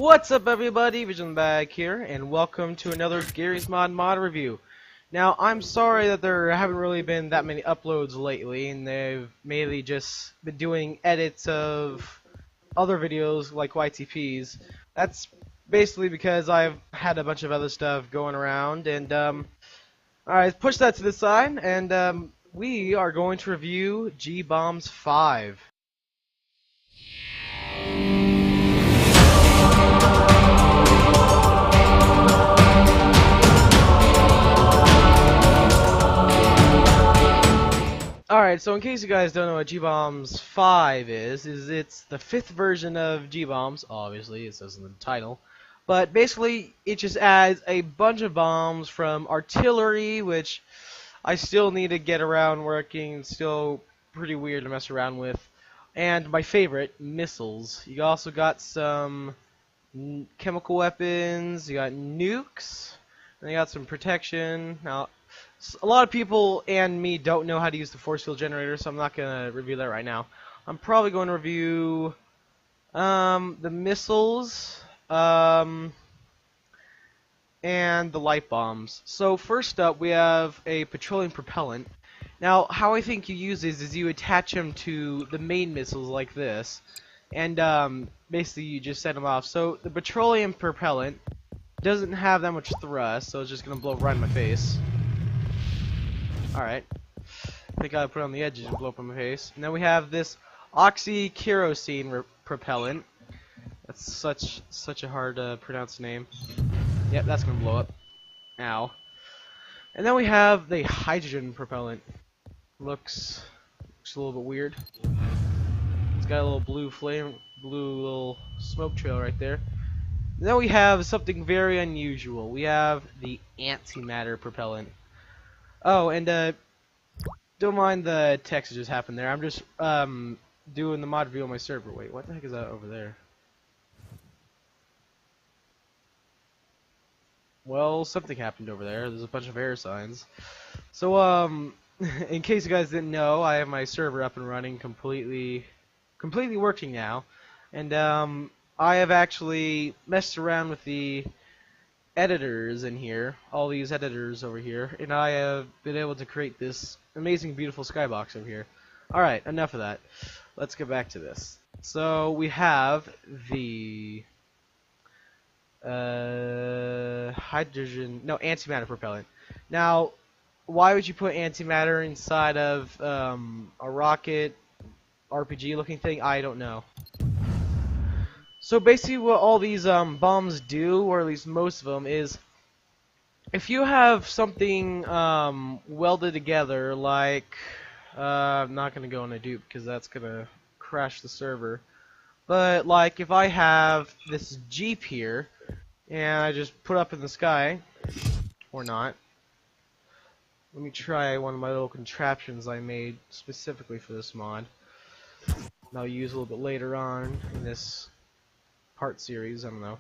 What's up, everybody? Vision Bag here, and welcome to another Garry's mod review. Now, I'm sorry that there haven't really been that many uploads lately, and they've mainly just been doing edits of other videos like YTPs. That's basically because I've had a bunch of other stuff going around, and alright, push that to the side, and we are going to review Gbombs5. Alright, so in case you guys don't know what Gbombs5 is it's the 5th version of Gbombs. Obviously, it says in the title. But basically, it just adds a bunch of bombs from artillery, which I still need to get around working. It's still pretty weird to mess around with. And my favorite, missiles. You also got some chemical weapons, you got nukes, and you got some protection. Now, a lot of people and me don't know how to use the force field generator, so I'm not going to review that right now. I'm probably going to review the missiles and the light bombs. So first up, we have a petroleum propellant. Now, how I think you use these is you attach them to the main missiles like this, and basically you just set them off. So the petroleum propellant doesn't have that much thrust, so it's just going to blow right in my face. Alright. I think I put it on the edges and blow up in my face. And then we have this oxy-kerosene propellant. That's such a hard to pronounce name. Yep, that's gonna blow up. Ow. And then we have the hydrogen propellant. Looks a little bit weird. It's got a little blue little smoke trail right there. And then we have something very unusual. We have the antimatter propellant. Oh, and don't mind the text that just happened there. I'm just doing the mod review on my server. Wait, what the heck is that over there? Well, something happened over there. There's a bunch of error signs. So, in case you guys didn't know, I have my server up and running, completely working now, and I have actually messed around with the editors in here, all these editors over here, and I have been able to create this amazing, beautiful skybox over here. Alright, enough of that. Let's get back to this. So, we have the antimatter propellant. Now, why would you put antimatter inside of a rocket RPG looking thing? I don't know. So basically what all these bombs do, or at least most of them, is if you have something welded together, like, I'm not going to go on a dupe because that's going to crash the server, but like if I have this Jeep here, and I just put up in the sky, or not, let me try one of my little contraptions I made specifically for this mod, and I'll use a little bit later on in this part series, I don't know,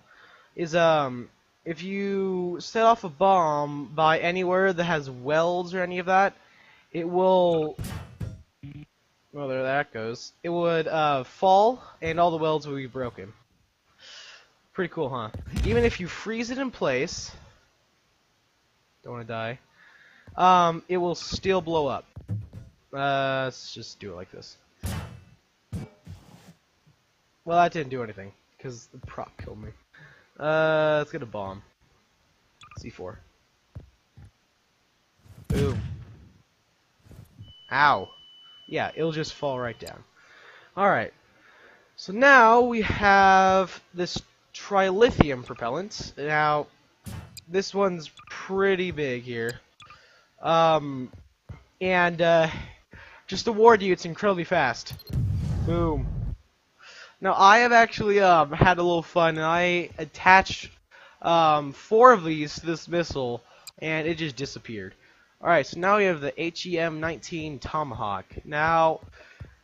is if you set off a bomb by anywhere that has welds or any of that, it will, well, there that goes, it would fall and all the welds will be broken. Pretty cool, huh? Even if you freeze it in place, don't want to die, it will still blow up. Let's just do it like this. Well, that didn't do anything because the prop killed me. Let's get a bomb. C4. Boom. Ow. Yeah, it'll just fall right down. Alright. So now we have this trilithium propellant. Now, this one's pretty big here. Just to warn you, it's incredibly fast. Boom. Now, I have actually had a little fun, and I attached 4 of these to this missile, and it just disappeared. Alright, so now we have the HEM-19 Tomahawk. Now,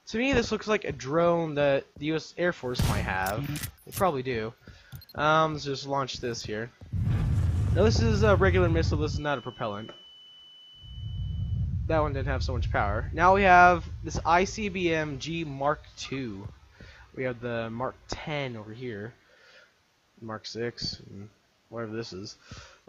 to me, this looks like a drone that the U.S. Air Force might have. They probably do. Let's just launch this here. Now, this is a regular missile. This is not a propellant. That one didn't have so much power. Now we have this ICBM G Mark II. We have the Mark 10 over here. Mark 6, and whatever this is.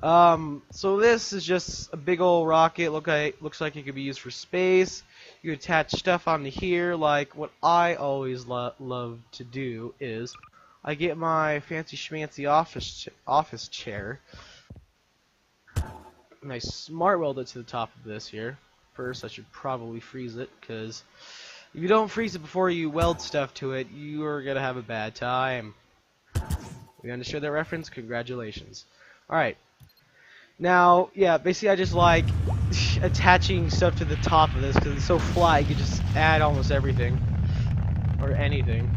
So this is just a big old rocket. Looks like it could be used for space. You attach stuff onto here. Like what I always love to do is, I get my fancy schmancy office chair, and I smart weld it to the top of this here. First, I should probably freeze it, because if you don't freeze it before you weld stuff to it, you are gonna have a bad time. You understood that reference? Congratulations. Alright. Now, yeah, basically I just like attaching stuff to the top of this because it's so flat, you can just add almost everything. Or anything.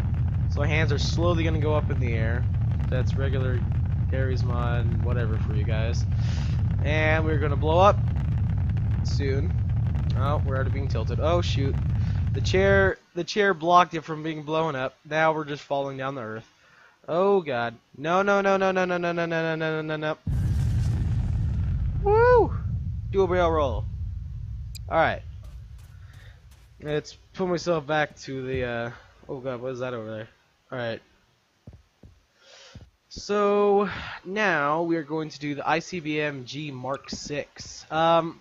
So my hands are slowly going to go up in the air. That's regular Garry's mod, whatever for you guys. And we're going to blow up soon. Oh, we're already being tilted. Oh, shoot. The chair blocked it from being blown up. Now we're just falling down the earth. Oh god. No, no, no, no, no, no, no, no, no, no, no, no, no. Woo! Do a barrel roll. Alright. Let's put myself back to the, oh god, what is that over there? Alright. So, now we are going to do the ICBM Gbombs5.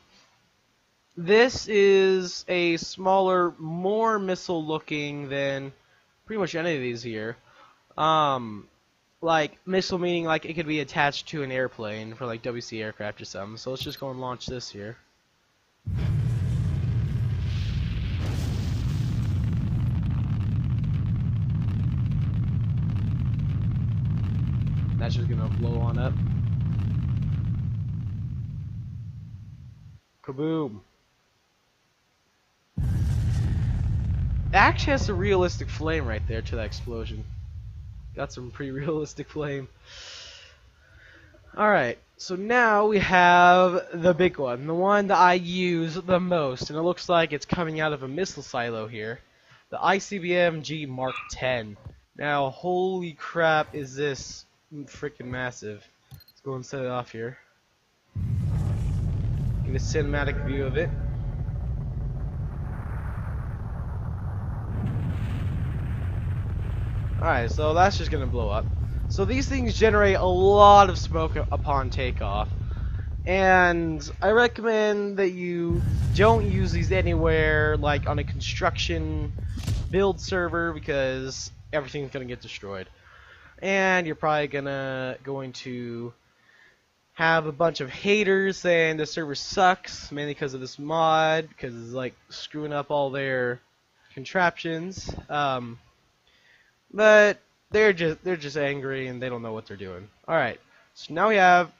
This is a smaller, more missile looking than pretty much any of these here. Like, missile meaning like it could be attached to an airplane for like WC aircraft or something. So let's just go and launch this here. That's just gonna blow on up. Kaboom. It actually has a realistic flame right there to that explosion. Got some pretty realistic flame. Alright, so now we have the big one. The one that I use the most. And it looks like it's coming out of a missile silo here. The ICBM G-Mark-10. Now, holy crap, is this freaking massive. Let's go and set it off here. Get a cinematic view of it. Alright, so that's just gonna blow up. So these things generate a lot of smoke upon takeoff. And I recommend that you don't use these anywhere, like on a construction build server, because everything's gonna get destroyed. And you're probably going to have a bunch of haters saying the server sucks, mainly because of this mod, because it's like screwing up all their contraptions. But they're just angry and they don't know what they're doing. All right, so now we have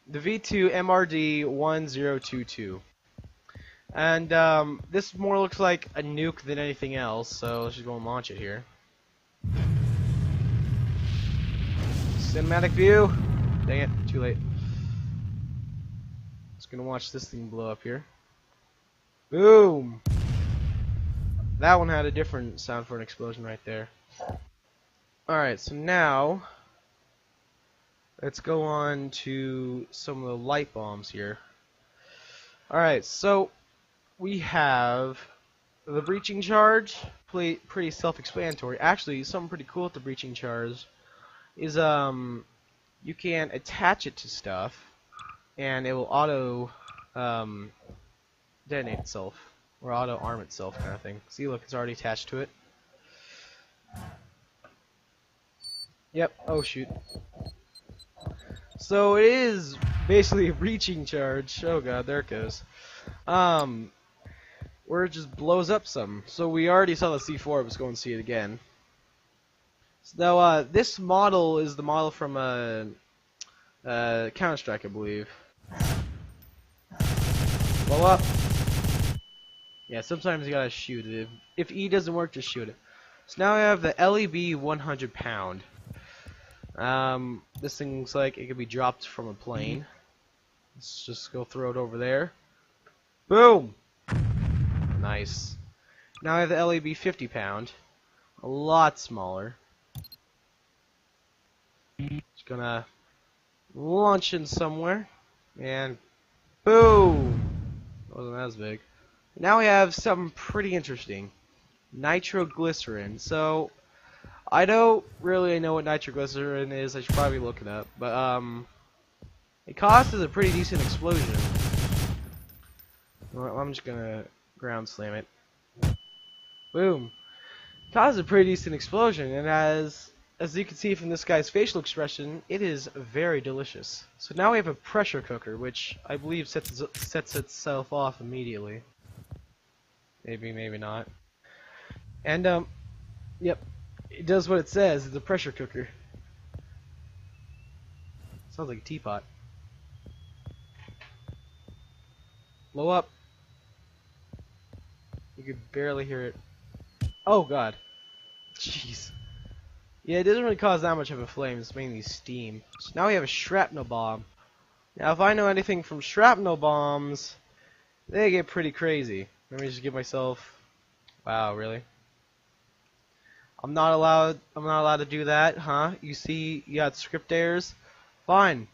the V2 MRD1022, and this more looks like a nuke than anything else. So let's just go and launch it here. Cinematic view. Dang it, too late. Just gonna watch this thing blow up here. Boom. That one had a different sound for an explosion right there. Alright, so now let's go on to some of the light bombs here. Alright, so we have the breaching charge, pretty self-explanatory. Actually, something pretty cool with the breaching charge is you can attach it to stuff and it will auto detonate itself, or auto arm itself, kind of thing. See, look, it's already attached to it. Yep. Oh shoot. So it is basically a breaching charge. Oh god, there it goes. Where it just blows up some. So we already saw the C4. Let's go and see it again. So this model is the model from Counter-Strike, I believe. Blow up. Yeah, sometimes you gotta shoot it. If E doesn't work, just shoot it. So now we have the LEB 100 pound. This thing looks like it could be dropped from a plane. Let's just go throw it over there. Boom! Nice. Now I have the LEB 50 pound. A lot smaller. Just gonna launch in somewhere. And boom! Wasn't as big. Now we have something pretty interesting. Nitroglycerin. So I don't really know what nitroglycerin is. I should probably look it up. But it causes a pretty decent explosion. Well, I'm just gonna ground slam it. Boom. Causes a pretty decent explosion, and as you can see from this guy's facial expression, it is very delicious. So now we have a pressure cooker, which I believe sets itself off immediately. Maybe, maybe not. And yep, it does what it says. It's a pressure cooker. Sounds like a teapot. Blow up. You could barely hear it. Oh god. Jeez. Yeah, it doesn't really cause that much of a flame. It's mainly steam. So now we have a shrapnel bomb. Now, if I know anything from shrapnel bombs, they get pretty crazy. Let me just give myself. Wow, really? I'm not allowed to do that, huh? You see, you got script errors. Fine.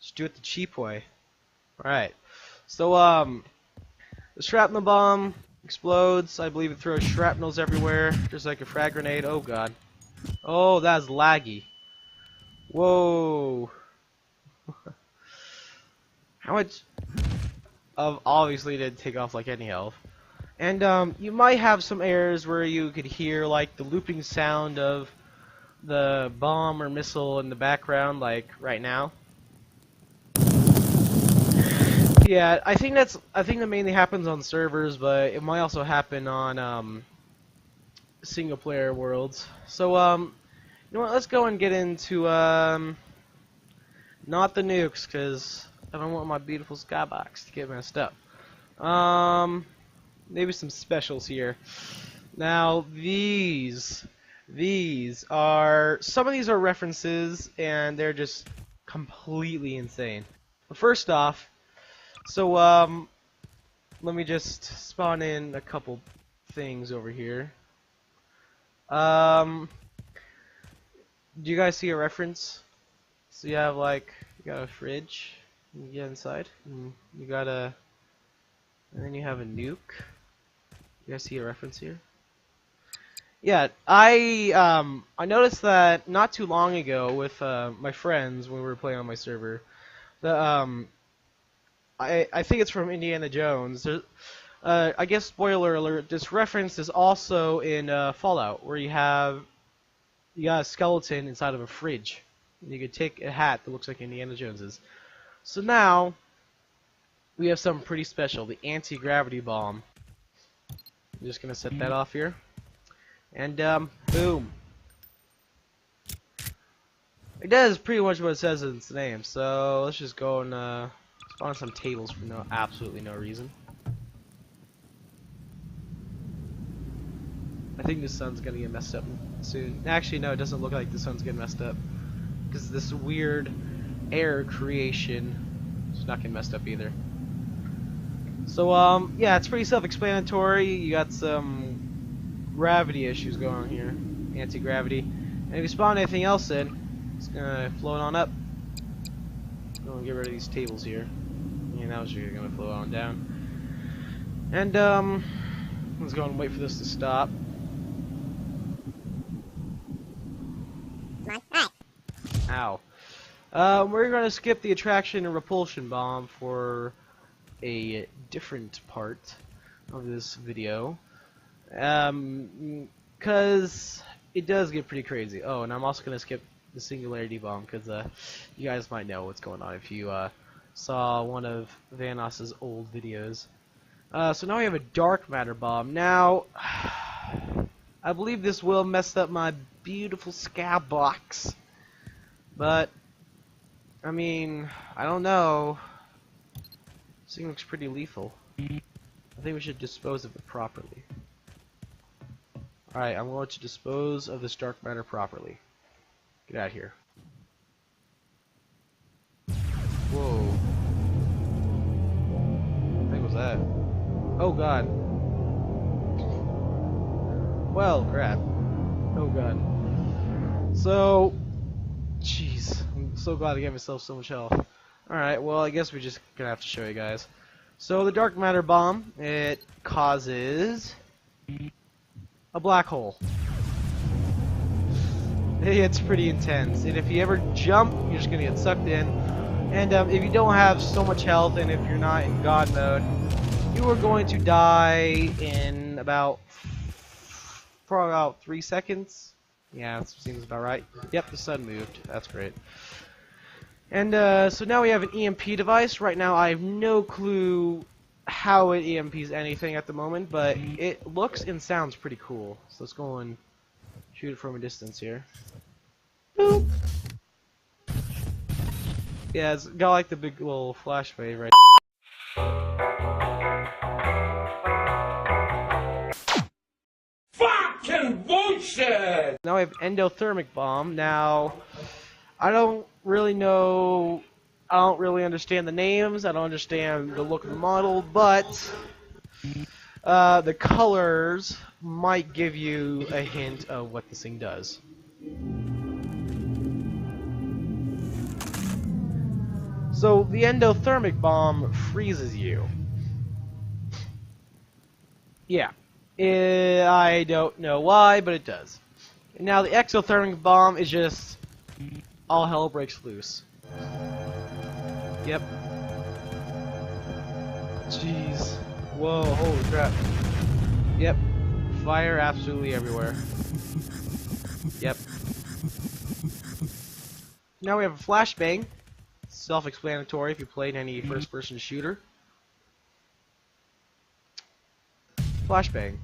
Just do it the cheap way. Alright. So, the shrapnel bomb explodes. I believe it throws shrapnels everywhere, just like a frag grenade. Oh god. Oh, that's laggy. Whoa. How much of obviously didn't take off like any health. And you might have some errors where you could hear like the looping sound of the bomb or missile in the background, like right now. Yeah, I think that mainly happens on servers, but it might also happen on single player worlds. So you know what? Let's go and get into not the nukes, because I don't want my beautiful skybox to get messed up. Maybe some specials here. Now these are some of these are references, and they're just completely insane. But first off. So, let me just spawn in a couple things over here. Do you guys see a reference? So you have like, you got a fridge, you get inside, and you got and then you have a nuke. You guys see a reference here? Yeah, I noticed that not too long ago with my friends when we were playing on my server. The I think it's from Indiana Jones. I guess spoiler alert. This reference is also in Fallout, where you got a skeleton inside of a fridge. And you could take a hat that looks like Indiana Jones's. So now we have something pretty special: the anti-gravity bomb. I'm just gonna set that off here, and boom. It does pretty much what it says in its name. So let's just go and spawn some tables for absolutely no reason. I think the sun's gonna get messed up soon. Actually, no, it doesn't look like the sun's getting messed up, because this weird air creation is not getting messed up either. So yeah, it's pretty self-explanatory. You got some gravity issues going on here, anti-gravity, and if you spawn anything else in, it's gonna float on up. Go and get rid of these tables here. And now it's gonna float on down. And let's go and wait for this to stop. Ow. We're gonna skip the attraction and repulsion bomb for a different part of this video. Cause it does get pretty crazy. Oh, and I'm also gonna skip the singularity bomb, because you guys might know what's going on if you saw one of Vanos's old videos. So now we have a dark matter bomb. Now, I believe this will mess up my beautiful scab box, but I mean, I don't know. This thing looks pretty lethal. I think we should dispose of it properly. Alright, I'm going to dispose of this dark matter properly. Get out of here. Whoa. What the heck was that? Oh god. Well, crap. Oh god. So, jeez. I'm so glad I gave myself so much health. Alright, well, I guess we're just gonna have to show you guys. So, the dark matter bomb, it causes a black hole. It's pretty intense, and if you ever jump, you're just gonna get sucked in. And if you don't have so much health, and if you're not in God mode, you are going to die in for about 3 seconds. Yeah, that seems about right. Yep, the sun moved. That's great. And so now we have an EMP device. Right now, I have no clue how it EMPs anything at the moment, but it looks and sounds pretty cool. So let's go and shoot it from a distance here. Boop. Yeah, it's got like the big little flash wave right. Fucking bullshit! Now we have endothermic bomb. Now, I don't really know. I don't really understand the names. I don't understand the look of the model, but the colors might give you a hint of what this thing does. So the endothermic bomb freezes you. Yeah. I don't know why, but it does. Now the exothermic bomb is just all hell breaks loose. Yep. Jeez. Whoa, holy crap. Yep. Fire absolutely everywhere. Yep. Now we have a flashbang. Self-explanatory if you played any first-person shooter. Flashbang.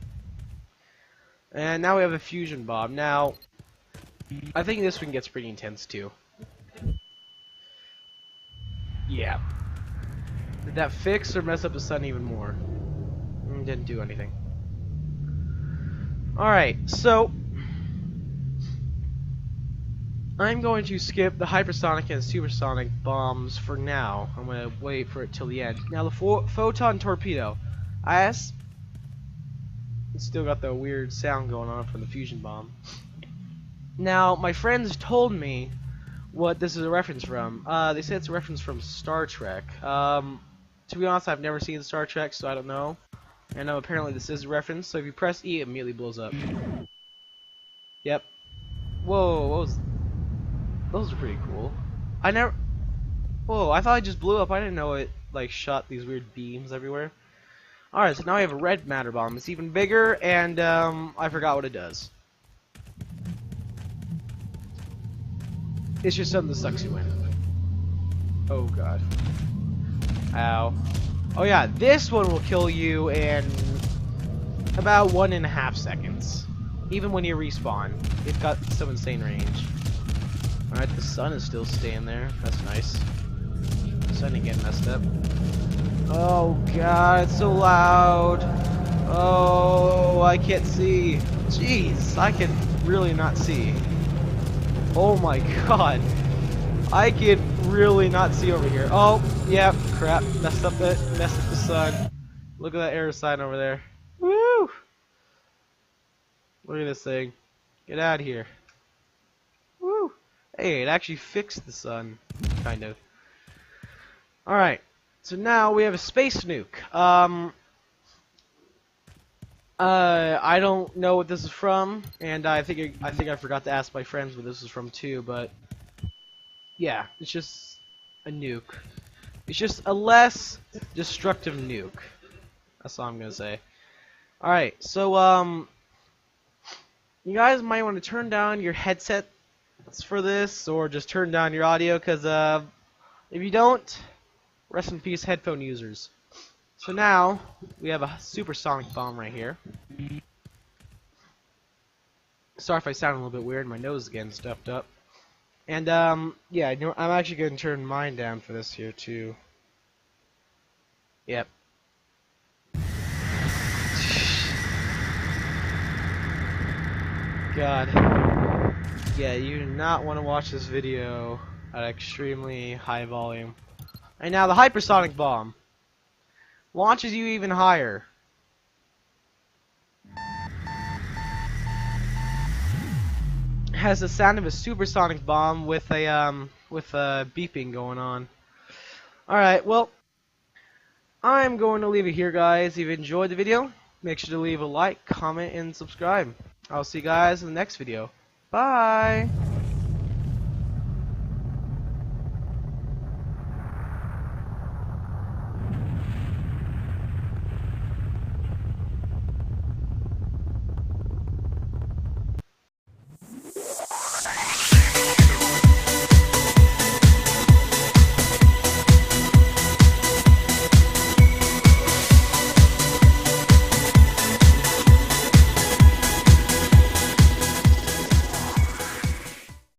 And now we have a fusion bomb. Now, I think this one gets pretty intense too. Yeah. Did that fix or mess up the sun even more? Didn't do anything. Alright, so I'm going to skip the hypersonic and supersonic bombs for now. I'm going to wait for it till the end. Now the photon torpedo. It's still got the weird sound going on from the fusion bomb. Now, my friends told me what this is a reference from. They said it's a reference from Star Trek. To be honest, I've never seen Star Trek, so I don't know. And apparently this is a reference, so if you press E, it immediately blows up. Yep. Whoa, what was... Those are pretty cool. Whoa, I thought it just blew up. I didn't know it, like, shot these weird beams everywhere. Alright, so now we have a red matter bomb. It's even bigger, and, I forgot what it does. It's just something that sucks you in. Oh, God. Ow. Oh, yeah, this one will kill you in about 1.5 seconds. Even when you respawn. It's got some insane range. Alright, the sun is still staying there. That's nice. The sun ain't getting messed up. Oh god, it's so loud. Oh, I can't see. Jeez, I can really not see. Oh my god. I can really not see over here. Oh, yeah, crap. Messed up the sun. Look at that error sign over there. Woo! Look at this thing. Get out of here. Woo! Hey, it actually fixed the sun. Kind of. Alright. So now we have a space nuke. I don't know what this is from, and I think I forgot to ask my friends what this is from too, but yeah, it's just a nuke. It's just a less destructive nuke. That's all I'm gonna say. Alright, so you guys might want to turn down your headsets for this, or just turn down your audio, because if you don't, rest in peace, headphone users. So now, we have a supersonic bomb right here. Sorry if I sound a little bit weird, my nose is getting stuffed up. And, yeah, I'm actually going to turn mine down for this here, too. Yep. God. Yeah, you do not want to watch this video at extremely high volume. And now the hypersonic bomb launches you even higher. Has the sound of a supersonic bomb with a beeping going on. Alright, well, I'm going to leave it here, guys. If you enjoyed the video, make sure to leave a like, comment, and subscribe. I'll see you guys in the next video. Bye!